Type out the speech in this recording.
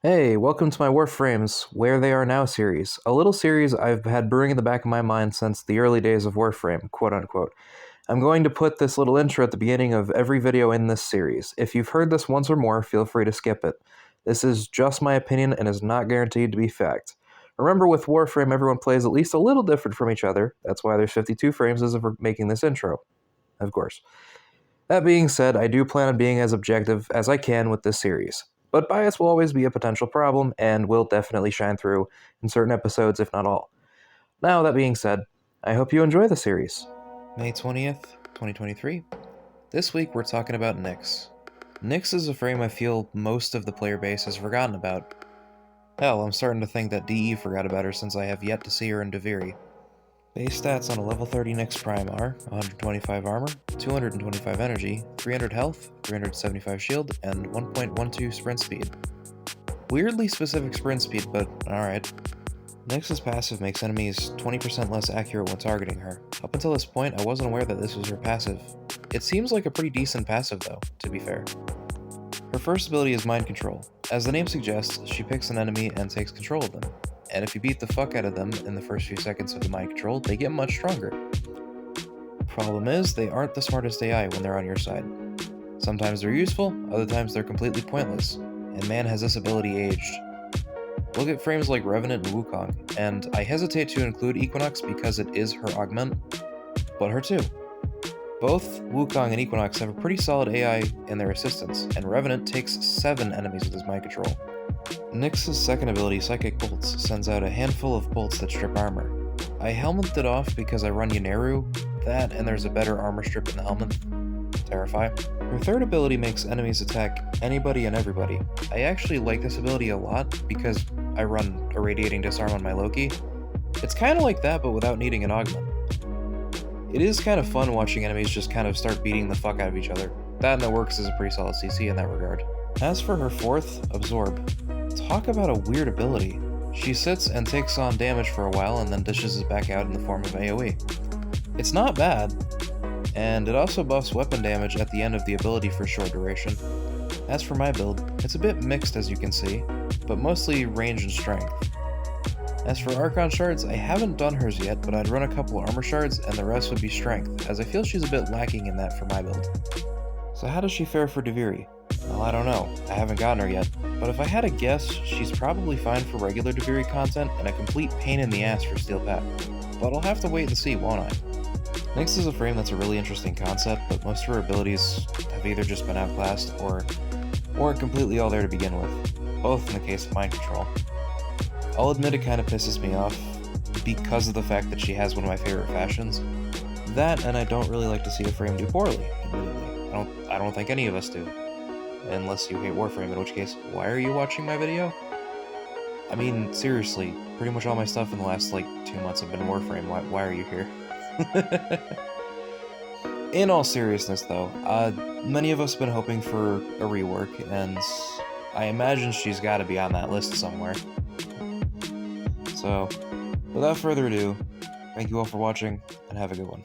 Hey, welcome to my Warframes Where They Are Now series, a little series I've had brewing in the back of my mind since the early days of Warframe, quote unquote. I'm going to put this little intro at the beginning of every video in this series. If you've heard this once or more, feel free to skip it. This is just my opinion and is not guaranteed to be fact. Remember, with Warframe, everyone plays at least a little different from each other. That's why there's 52 frames as of making this intro, of course. That being said, I do plan on being as objective as I can with this series. But bias will always be a potential problem, and will definitely shine through in certain episodes, if not all. Now, that being said, I hope you enjoy the series. May 20th, 2023. This week we're talking about Nyx. Nyx is a frame I feel most of the player base has forgotten about. Hell, I'm starting to think that DE forgot about her since I have yet to see her in Deviri. Base stats on a level 30 Nyx Prime are 125 armor, 225 energy, 300 health, 375 shield, and 1.12 sprint speed. Weirdly specific sprint speed, but alright. Nyx's passive makes enemies 20% less accurate when targeting her. Up until this point, I wasn't aware that this was her passive. It seems like a pretty decent passive though, to be fair. Her first ability is Mind Control. As the name suggests, she picks an enemy and takes control of them. And if you beat the fuck out of them in the first few seconds of the mind control, they get much stronger. Problem is, they aren't the smartest AI when they're on your side. Sometimes they're useful, other times they're completely pointless, and man has this ability aged. Look at frames like Revenant and Wukong, and I hesitate to include Equinox because it is her augment, but her too. Both Wukong and Equinox have a pretty solid AI in their assistance, and Revenant takes 7 enemies with his mind control. Nyx's second ability, Psychic Bolts, sends out a handful of bolts that strip armor. I helmeted it off because I run Yuneru, that and there's a better armor strip in the helmet. Terrify. Her third ability makes enemies attack anybody and everybody. I actually like this ability a lot because I run Irradiating Disarm on my Loki. It's kind of like that but without needing an augment. It is kind of fun watching enemies just kind of start beating the fuck out of each other. That and it works as a pretty solid CC in that regard. As for her fourth, Absorb. Talk about a weird ability. She sits and takes on damage for a while and then dishes it back out in the form of AoE. It's not bad, and it also buffs weapon damage at the end of the ability for short duration. As for my build, it's a bit mixed as you can see, but mostly range and strength. As for Archon shards, I haven't done hers yet, but I'd run a couple armor shards and the rest would be strength, as I feel she's a bit lacking in that for my build. So how does she fare for Deviri? Well, I don't know. I haven't gotten her yet. But if I had to guess, she's probably fine for regular Deviri content and a complete pain in the ass for Steel Path. But I'll have to wait and see, won't I? Nyx is a frame that's a really interesting concept, but most of her abilities have either just been outclassed or weren't completely all there to begin with, both in the case of Mind Control. I'll admit it kind of pisses me off because of the fact that she has one of my favorite fashions. That, and I don't really like to see a frame do poorly, admittedly. I don't think any of us do. Unless you hate Warframe, in which case, why are you watching my video? I mean, seriously, pretty much all my stuff in the last, 2 months have been Warframe. Why are you here? In all seriousness, though, many of us have been hoping for a rework, and I imagine she's gotta be on that list somewhere. So, without further ado, thank you all for watching, and have a good one.